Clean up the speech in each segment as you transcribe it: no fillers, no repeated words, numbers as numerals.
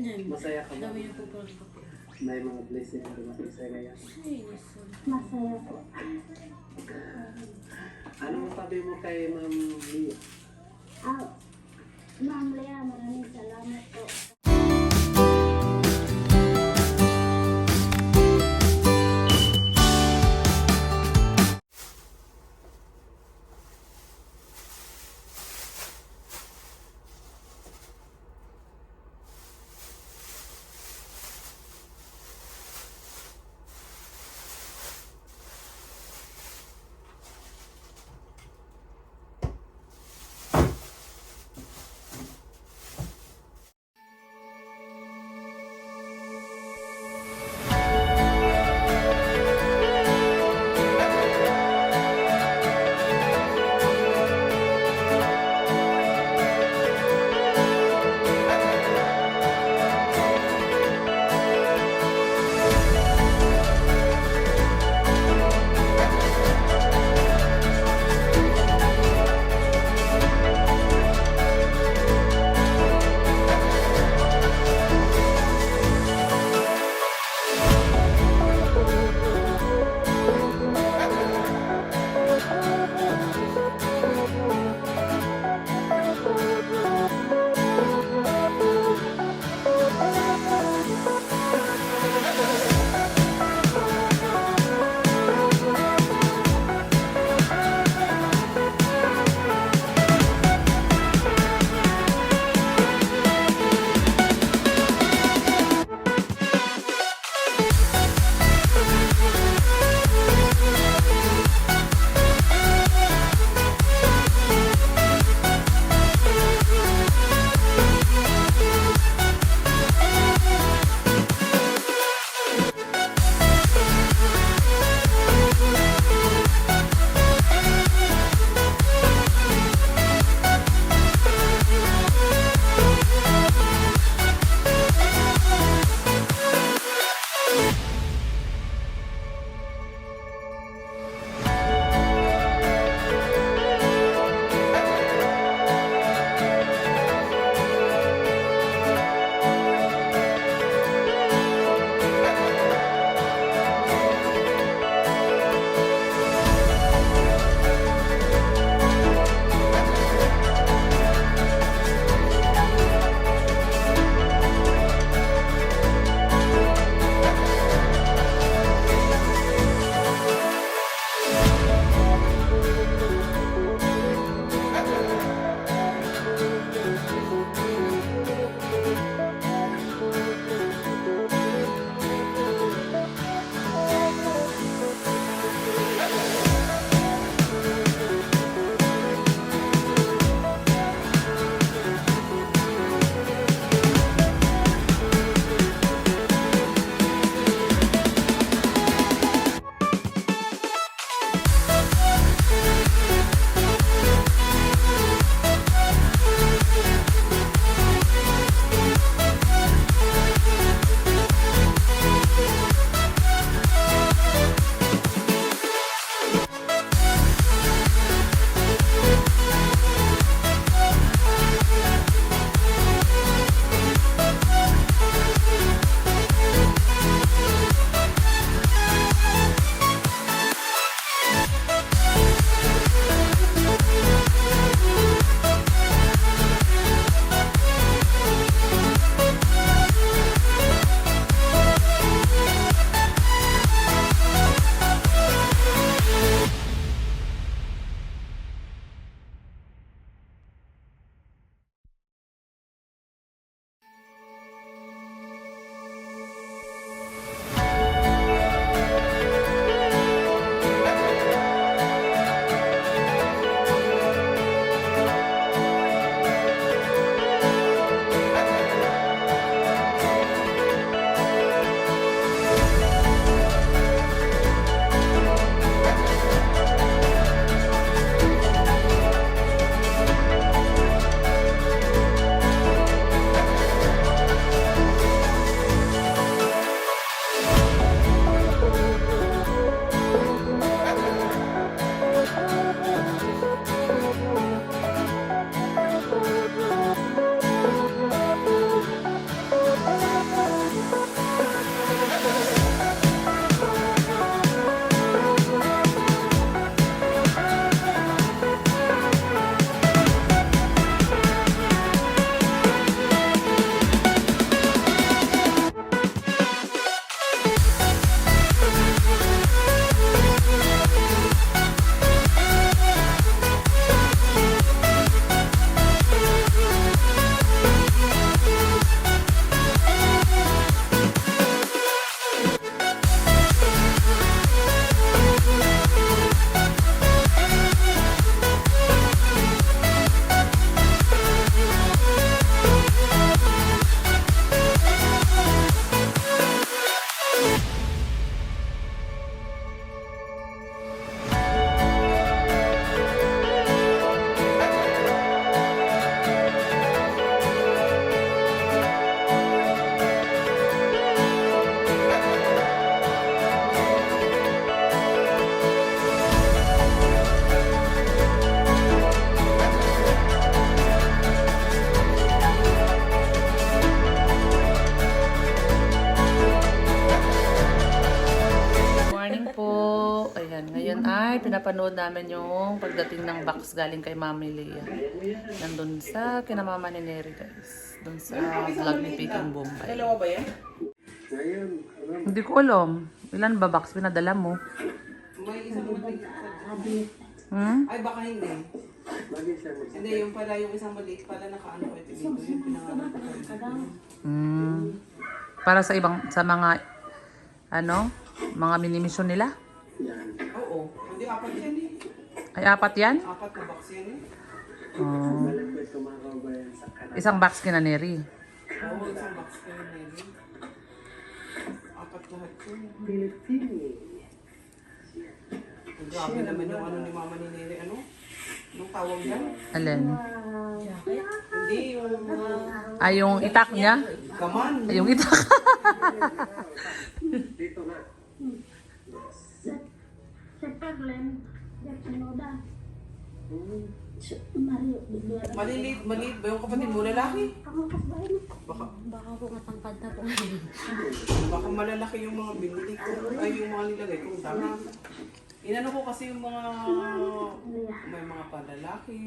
Masaya ka ba? Dami niyo po pala kape. May mga blessing na dumating sa'yo ngayon. Ay, nasa. Masaya po. Ano masabi mo kay Ma'am Lia? Ma'am Lea, maraming salamat po. bahay, pinapanood namin yung pagdating ng box galing kay Mami Lea. Nandun sa kinamama ni Neri, guys. Dun sa vlog ni Peking Bombay. Dalawa ba yan? Ngayon, Hindi ko alam. Ilan ba box pinadala mo? May isang maliit. Ay, baka hindi. lagi siya mag- Hindi, yung pala, yung isang maliit pala nakaano ko ito dito. Yung pinangalan ko. Para sa ibang, sa mga, ano, mga mini-mission nila? Yan. Oo. Hindi, apat yan eh. Ay, 4 yan? Apat na box yan eh. Balik ko ito mga kabayan sa kanan. Isang box kina Neri. Oo, isang box ko yun eh. Apat lahat yun. Pilipini. Ang grabe naman yung ano ni Mama ni Neri, ano? Anong tawag yan? Alin? Hindi, yung Ay, yung itak niya? gaman. Ay, yung itak. Dito na. Sa Perlen, yung sinoda. Hmm. Mario, bigla. Maliit ba yung kapatid mo? Lalaki? Kamukas ba yun? Baka po matangkad na po. Baka malalaki yung mga binili ko. Ay, yung mga nilagay ko. Ang dami. Inano ko kasi yung mga... May mga palalaki.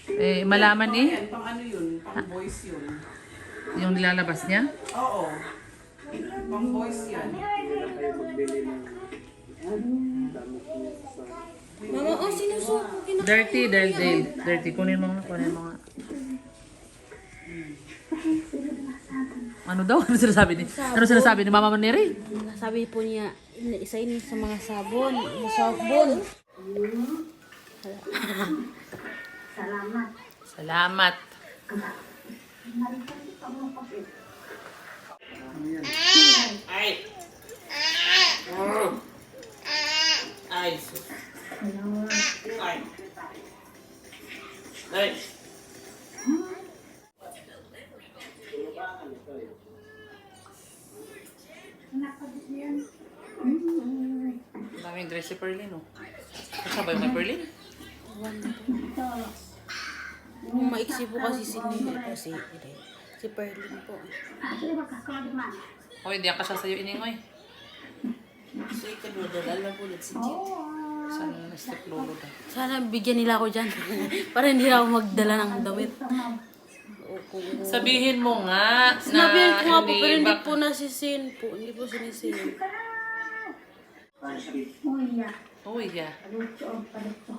Eh, malaman eh. Ayan, pang ano yun? Pang boys yun. Yung nilalabas niya. Oo. Pang boys yan. Hindi na kayo magbili ng damit niya sa... Mama, oh, sinusuko. Dirty, dirty. Kunin mo nga, kunin mo nga. Ano daw? Ano sinasabi ni? Ano sinasabi ni Mama Neri? Sabi po niya, isa yun sa mga sabon. Sabon. Salamat. Salamat. Ay! Ay! Ay! Ay! Daming dress si Perlin, oh. Kasabay mo kay Perlin? Yung maiksi po kasi si si Perlin po. O, hindi ang kasya sa'yo iningoy. Si kadodal po ulit si Jim. Saan step lolo daw? Sana bigyan nila ako dyan. Para hindi na ako magdala ng damit. Sabihin mo nga Sinabihan ko nga po, pero hindi bak- po nasisin po. Hindi po sinisin. Muya. Oh, yeah. Lucho, palito.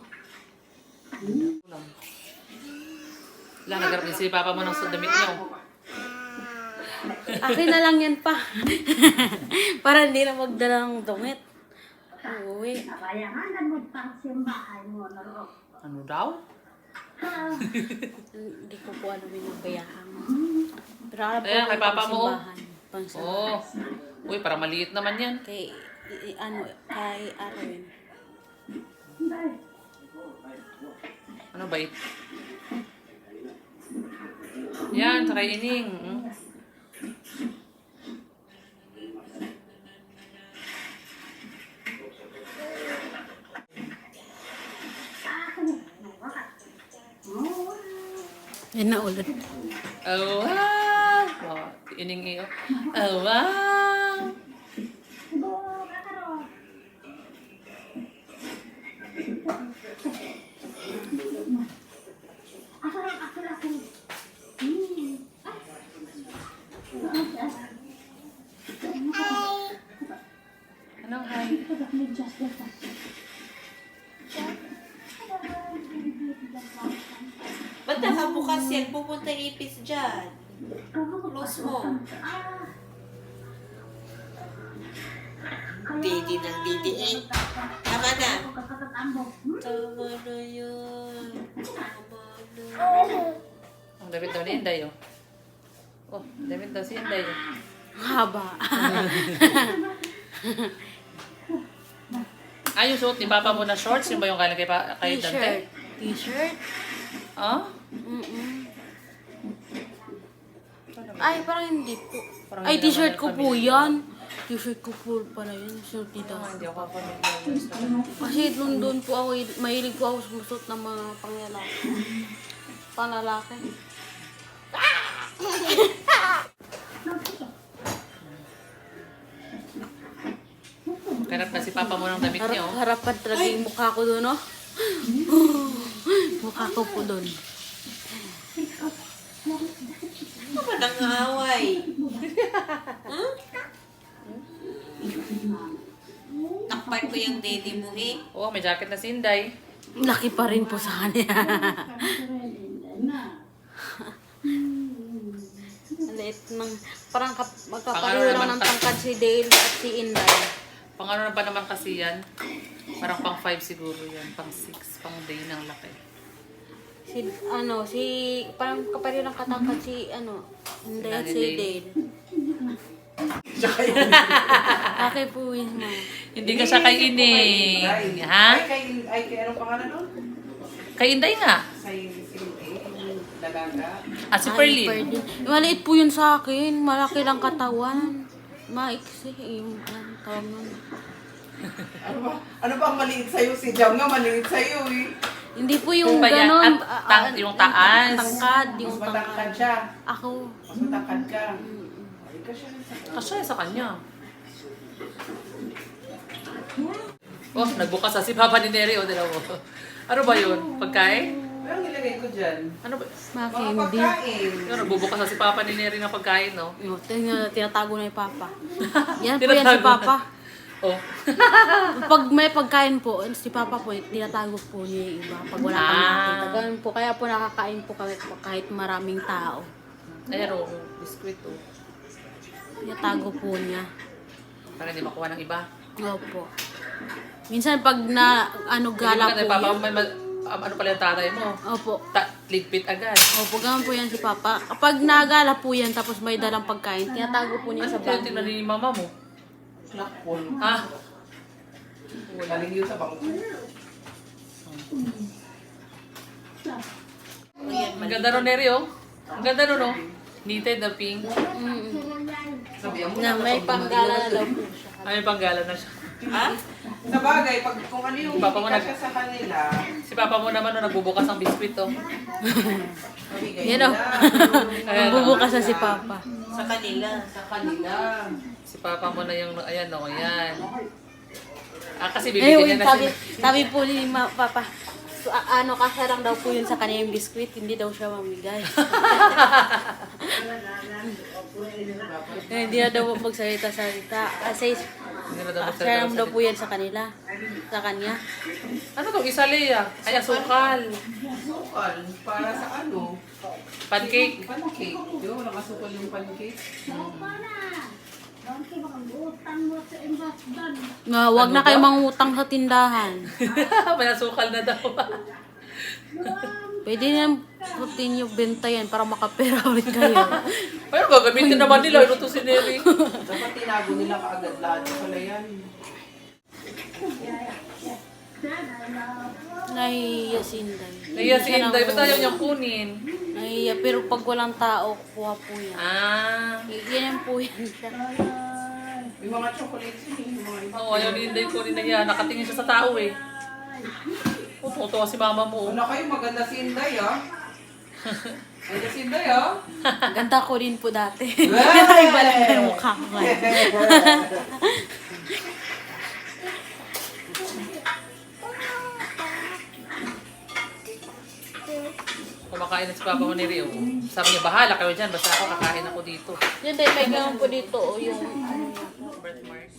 Wala, nagarap din si Papa mo ng damit niyo. Akin na lang yan pa. Para hindi na magdala ng damit. Uwi. Nabayangan mo pang simbahan mo na ro. Ano daw? Hindi ko po alam yung bayahan. Pero alam ko Ayan, kay Papa mo, oh. Pangsimbahan. Oh. Uy, parang maliit naman yan. Kay, kay Arwin. Ano ba it? Yan, sa kay Ining. Yan na ulit. Oh, wow! Oh, Ining iyo. Oh, wow! Anong hi? Ba't nakabukas yan? Pupunta yung ipis dyan. Close mo. Didi ng didi eh. Tama na. Tama na yun. Tama na. Ang damit daw ni Inday, oh. Oh, damit daw si Inday, oh. Haba. Ah, yung suot ni Papa mo na shorts, yun ba yung galing kay T-shirt. Dante? T-shirt? Ah? Ay, parang hindi po. Parang Ay, hindi t-shirt naman ko po familiar. yan. T-shirt ko po pala yun. Suot ni Ah, Dad. hindi ako familiar. Kasi nung doon po ako, mahilig po ako sumusot ng mga panglalaki. Panlalaki. Karap na si Papa mo ng damit niya, oh. Harapan talaga yung mukha ko doon, no? Mukha ko po doon. Ano ba nang away? Huh? Takpan ko yung dede mo eh. Oh, may jacket na si Inday. Laki pa rin po sa kanya. Maliit ng, parang magkapareho lang ng tangkad si Dale at si Inday. Pang ano na pa naman kasi yan? Parang pang 5 siguro yan. Pang 6, pang day ng laki. Parang kapareho lang katangkad si, Inday at si Dale. Laki po yun, ma'am. Hindi ka siya kay Ining. Ha? Ay, kay anong pangalan nun? Kay Inday nga. Kay Dalaga. Ah, si Ay, Perlin. Perlin. Maliit po yun sa akin. Malaki lang katawan. Maiksi. Yung tawag nun. Ano ba ang maliit sa'yo? Si Jam nga maliit sa'yo eh. Hindi po yung Ba yan? ganon. Yung taas. Tangkad. Mas Yung matangkad tangkad. siya. Ako. Mas matangkad ka. Ay, kasi Kasya sa kanya. Oh, nagbukas sa si Papa ni Neri. O, dalawa. Ano ba yun? Pagkain? Anong nilagay ko dyan? Ano ba? Mga Mga candy. pagkain. Yun, nagbubukas sa si Papa ni Neri ng pagkain, no? Yung, tinatago na yung Papa. Yan po yan si Papa. Oh. Pag may pagkain po, si Papa po, tinatago po niya yung iba. Pag wala kang nakita. Ganun po. Kaya po nakakain po kami kahit maraming tao. Ayan, oh. Biskuit, oh. Tinatago po niya. Para hindi makuha ng iba. Opo. Minsan pag gala po Papa, yan. ano pala yung tatay mo? Opo. Ligpit agad. Opo, ganun po yan si Papa. Kapag nagala po yan, tapos may dalang pagkain, tinatago po niya sa Ano bag. tingnan ni mama mo? Lakpon. Ah, Galing yun sa bangko. ang ganda ron, Neri, oh. Ang ganda ron, oh. Knitted na pink. Sabihan mo Na may panggala na daw po siya. Ay, panggala na siya. Ha? Sa bagay, pag kung ano yung Papa mo hindi nag- kasya sa kanila, Si Papa mo naman, oh, nagbubukas ng biskuit, oh. mabigay Yan, oh. nila. Ayan, Magbubukas na si Papa. Sa kanila. Sa kanila. Si Papa mo na yung, ayan, oh, ayan. Ah, kasi Ayun, bibigyan niya na sabi po ni Papa, so, kasya lang daw po yun sa kanya yung biskuit, hindi daw siya mamigay. Hindi na daw magsalita-salita. Kasi Hindi na daw kasya lang daw po yan sa kanila. Sa kanya. Ano to? Isa Leia. Ay, asukal. Sukal. Para sa ano? Pancake. Pancake. Di ba walang asukal yung pancake? Nga, wag na kayo mangutang sa tindahan. May asukal na daw. Pwede na putin yung benta yan para makapera ulit kayo. Pero gagamitin naman nila. Ito to si Neri. Dapat tinago nila kaagad lahat pala yan. Nahihiya si Inday. Naiya si Inday. Ba't ayaw niyang kunin? Nahihiya, pero pag walang tao, kuha po yan. Ah. Ganyan po yan siya. Yung mga chocolates yun, yung mga iba. Oo, ayaw ni Inday kunin na yan. Nakatingin siya sa tao eh. Tutuwa si mama mo. Wala kayo, maganda si Inday ah. Maganda si Inday ah. Ganda ko rin po dati. Hey! Iba lang yung mukha ko ngayon. Kumakain na si Papa mo ni Rio. Sabi niya, bahala kayo dyan. Basta ako kakain ako dito. Yan tayo, may gawin po dito. Yung Birthmark.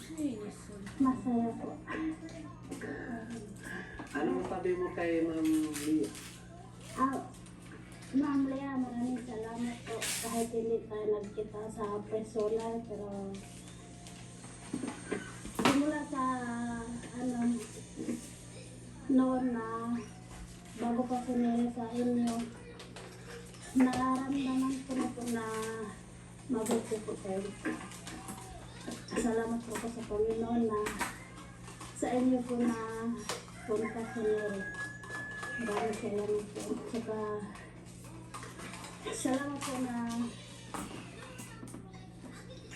Masaya po. Ano sabi mo kay Ma'am Lia? Ma'am Lea, maraming salamat po. Kahit hindi tayo nagkita sa personal, pero simula sa noon na bago pa sinili sa inyo, nararamdaman ko na po na mabuti po kayo. Salamat po ko sa Panginoon na sa inyo po na punta sinili. Maraming salamat po. Saka salamat po na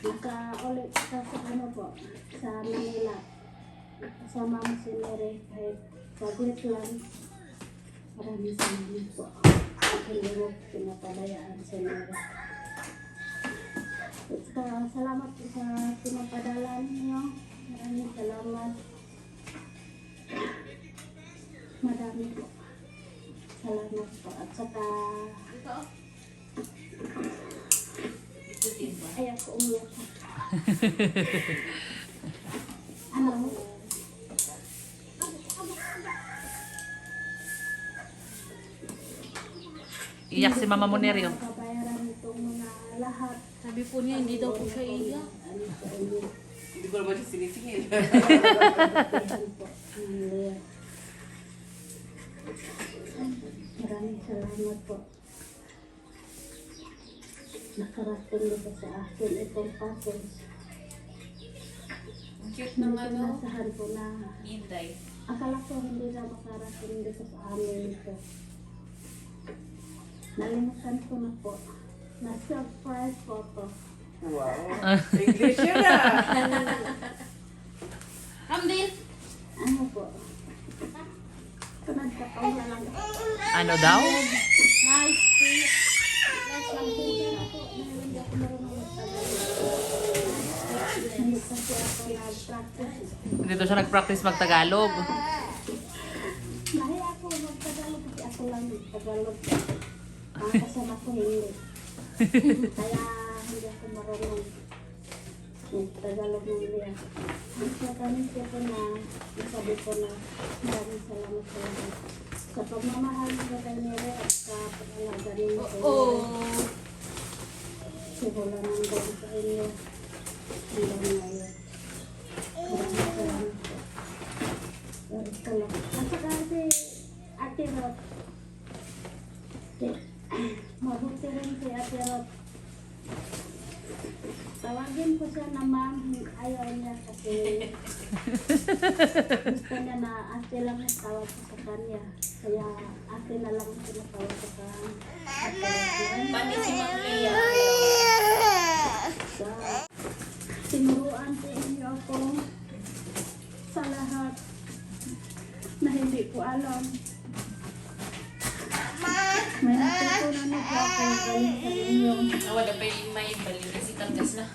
nakaulit ka sa sa Manila. Kasama mo si Mary kahit saglit lang. Maraming salamat po. Hindi mo pinapabayaan si Mary. At saka salamat po sa pinapadala ninyo. Maraming salamat. Marami po. Salamat po. At saka, ayaw ko umiyak. Ano? Iyak si Mama mo, Neri. Oh. Kabayaran itong mga lahat. Sabi po niya, hindi daw po siya iiyak. Ano sa inyo? Hindi ko naman siya sinisingil. Ayan po. Hallelujah. Maraming salamat po. Nakarating dito sa akin itong package. Ang cute Nung ng ano, sinasahan po na Inday. akala ko hindi na makarating dito sa amin ito. Nalimutan ko na po. Na-surprise photo. Wow. English yun ah. Ramdin! Ano po? Tunad ka pa lang. Ano daw? Nice! Sweet! Nice lang po siya po. Hindi ako marunong magtagalog. Hindi kasi ako nag-practice. Dito siya nag-practice mag-Tagalog. Nahiya ako magtagalog kasi ako lang Tagalog. Ang kasama ko hindi. Kaya hindi ako marunong magtagalog ng liya. Ang sabi ko na, sabi ko na maraming salamat sa lahat. Sa pagmamahal mo kay Nere at sa pag-alaga ninyo kay Nere. Sigula nang gawin sa inyo. Hanggang ngayon. Maraming salamat po. Ito lang. At saka si Ate Rot. Mabuti rin si Ate Rot. Tawagin ko siya na ma'am. Ayaw niya kasi gusto niya na ate lang ang tawag ko sa kanya. Kaya ate na lang ang tinatawag ko sa Ate Rot. Pati si Ma'am Leia. Tinuruan po niyo ako sa lahat na hindi ko alam. May natutunan na po ako galing sa inyo. Wala pa yung may balik kasi kalgas na.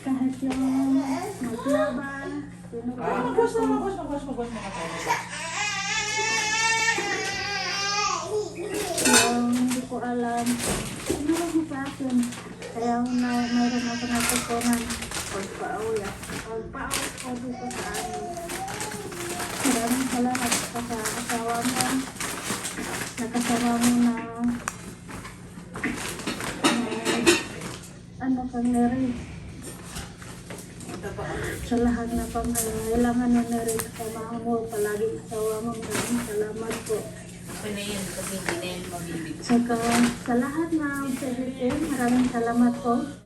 Kahit yung maglaban, tinuruan ako. Yung hindi ko alam, tinuro mo sa akin. Kaya mayroon ako natutunan. Pagpauwi ko dito sa amin. Maraming salamat pa sa asawa mo. Nakasama mo na ano kang Neri. Sa lahat na pangailangan ni Neri, kasama mo palaging asawa mo. Maraming salamat po. Okay na yun kasi hindi na yun mabibig. Saka sa lahat na sa maraming salamat po.